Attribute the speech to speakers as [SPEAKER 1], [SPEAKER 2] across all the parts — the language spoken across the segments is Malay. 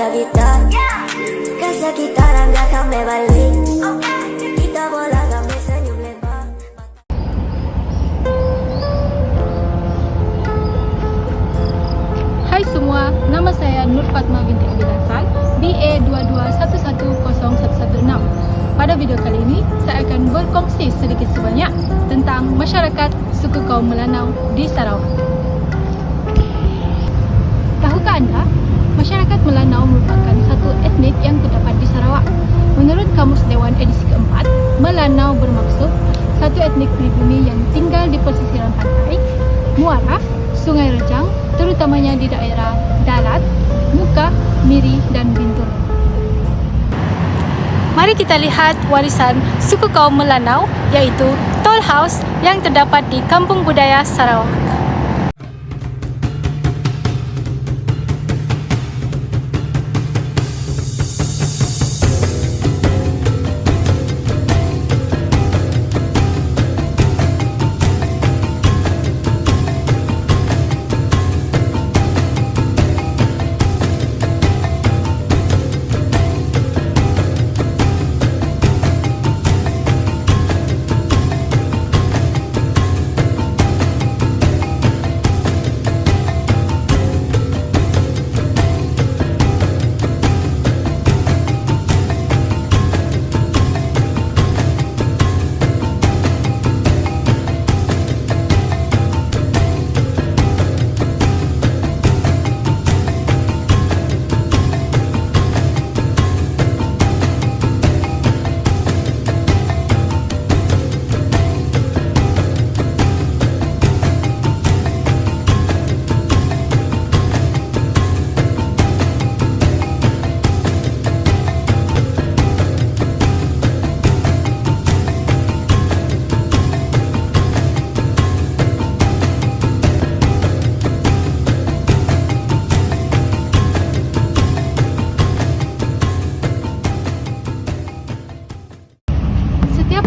[SPEAKER 1] la gitar. Kasi kita lang kami balik. Kita bola kami senyum lebar.
[SPEAKER 2] Hai semua, nama saya Nur Fatma binti Abdul Hasan, BA 221101116. Pada video kali ini, saya akan berkongsi sedikit sebanyak tentang masyarakat suku kaum Melanau di Sarawak. Tahukah anda, masyarakat Melanau merupakan satu etnik yang terdapat di Sarawak. Menurut Kamus Dewan edisi keempat, Melanau bermaksud satu etnik pribumi yang tinggal di pesisiran pantai, muara, Sungai Rejang, terutamanya di daerah Dalat, Muka, Miri dan Bintur. Mari kita lihat warisan suku kaum Melanau, yaitu Toll House yang terdapat di Kampung Budaya Sarawak.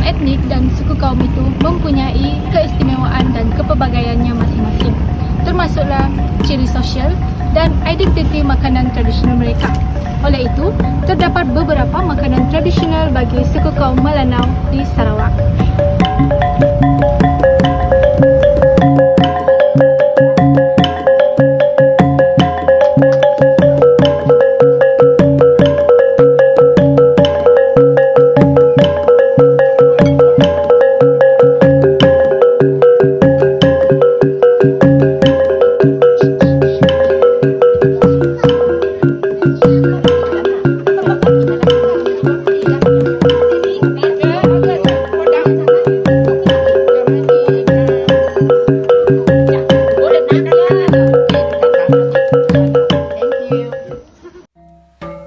[SPEAKER 2] Etnik dan suku kaum itu mempunyai keistimewaan dan kepelbagaiannya masing-masing, termasuklah ciri sosial dan identiti makanan tradisional mereka. Oleh itu, terdapat beberapa makanan tradisional bagi suku kaum Melanau di Sarawak.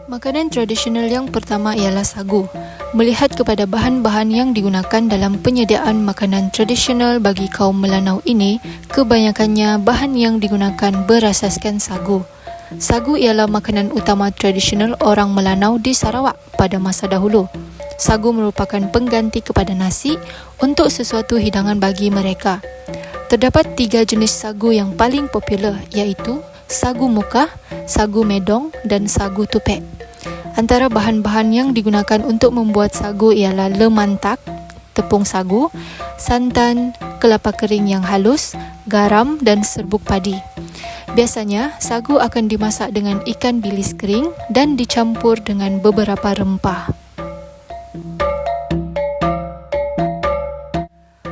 [SPEAKER 2] Makanan tradisional yang pertama ialah sagu. Melihat kepada bahan-bahan yang digunakan dalam penyediaan makanan tradisional bagi kaum Melanau ini, kebanyakannya bahan yang digunakan berasaskan sagu. Sagu ialah makanan utama tradisional orang Melanau di Sarawak pada masa dahulu. Sagu merupakan pengganti kepada nasi untuk sesuatu hidangan bagi mereka. Terdapat 3 jenis sagu yang paling popular, iaitu sagu muka, sagu medong dan sagu tupek. Antara bahan-bahan yang digunakan untuk membuat sagu ialah lemantak, tepung sagu, santan, kelapa kering yang halus, garam dan serbuk padi. Biasanya, sagu akan dimasak dengan ikan bilis kering dan dicampur dengan beberapa rempah.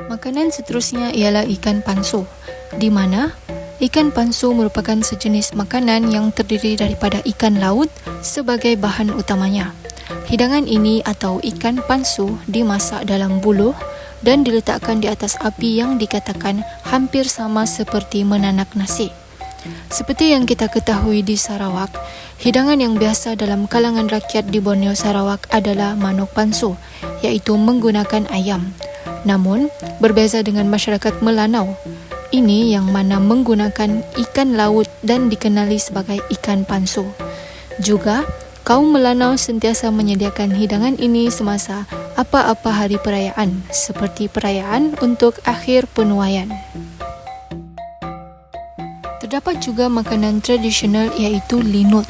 [SPEAKER 2] Makanan seterusnya ialah ikan pansu, di mana ikan pansu merupakan sejenis makanan yang terdiri daripada ikan laut sebagai bahan utamanya. Hidangan ini atau ikan pansu dimasak dalam buluh dan diletakkan di atas api yang dikatakan hampir sama seperti menanak nasi. Seperti yang kita ketahui di Sarawak, hidangan yang biasa dalam kalangan rakyat di Borneo Sarawak adalah manuk pansu, iaitu menggunakan ayam. Namun, berbeza dengan masyarakat Melanau, ini yang mana menggunakan ikan laut dan dikenali sebagai ikan pansu. Juga, kaum Melanau sentiasa menyediakan hidangan ini semasa apa-apa hari perayaan, seperti perayaan untuk akhir penuaian. Terdapat juga makanan tradisional iaitu linut.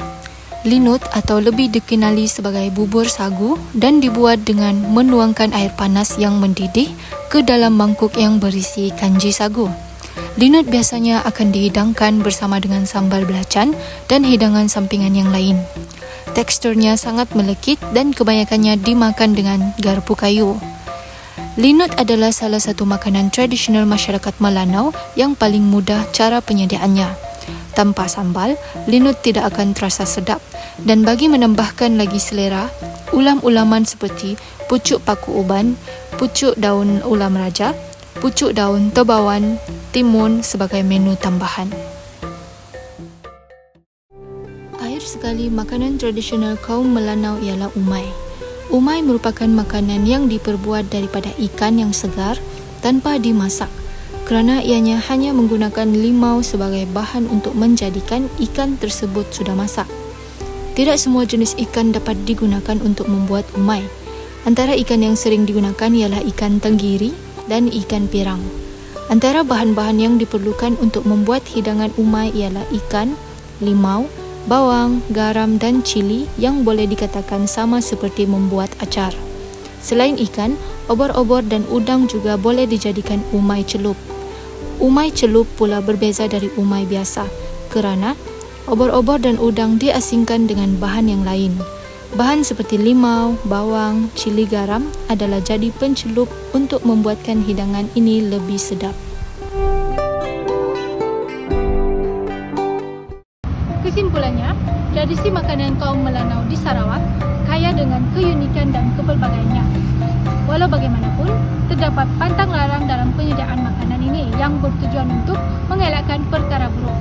[SPEAKER 2] Linut atau lebih dikenali sebagai bubur sagu dan dibuat dengan menuangkan air panas yang mendidih ke dalam mangkuk yang berisi kanji sagu. Linut biasanya akan dihidangkan bersama dengan sambal belacan dan hidangan sampingan yang lain. Teksturnya sangat melekit dan kebanyakannya dimakan dengan garpu kayu. Linut adalah salah satu makanan tradisional masyarakat Melanau yang paling mudah cara penyediaannya. Tanpa sambal, linut tidak akan terasa sedap dan bagi menambahkan lagi selera, ulam-ulaman seperti pucuk paku uban, pucuk daun ulam raja, pucuk daun tebawan, timun sebagai menu tambahan. Akhir sekali, makanan tradisional kaum Melanau ialah umai. Umai merupakan makanan yang diperbuat daripada ikan yang segar tanpa dimasak, kerana ianya hanya menggunakan limau sebagai bahan untuk menjadikan ikan tersebut sudah masak. Tidak semua jenis ikan dapat digunakan untuk membuat umai. Antara ikan yang sering digunakan ialah ikan tenggiri dan ikan pirang. Antara bahan-bahan yang diperlukan untuk membuat hidangan umai ialah ikan, limau, bawang, garam dan cili yang boleh dikatakan sama seperti membuat acar. Selain ikan, obor-obor dan udang juga boleh dijadikan umai celup. Umai celup pula berbeza dari umai biasa kerana obor-obor dan udang diasingkan dengan bahan yang lain. Bahan seperti limau, bawang, cili garam adalah jadi pencelup untuk membuatkan hidangan ini lebih sedap. Kesimpulannya, tradisi makanan kaum Melanau di Sarawak kaya dengan keunikan dan kepelbagaiannya. Walau bagaimanapun, terdapat pantang larang dalam penyediaan makanan ini yang bertujuan untuk mengelakkan perkara buruk.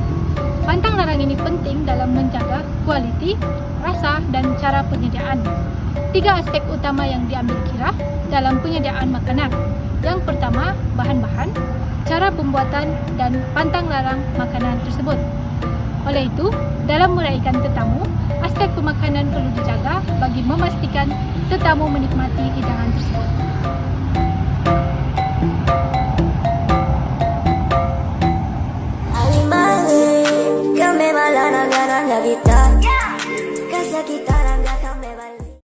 [SPEAKER 2] Pantang larang ini penting dalam menjaga kualiti, rasa dan cara penyediaan. 3 aspek utama yang diambil kira dalam penyediaan makanan. Yang pertama, bahan-bahan, cara pembuatan dan pantang larang makanan tersebut. Oleh itu, dalam meraihkan tetamu, aspek pemakanan perlu dijaga bagi memastikan tetamu menikmati hidangan tersebut.
[SPEAKER 1] Que me va la gana de habitar casa quitar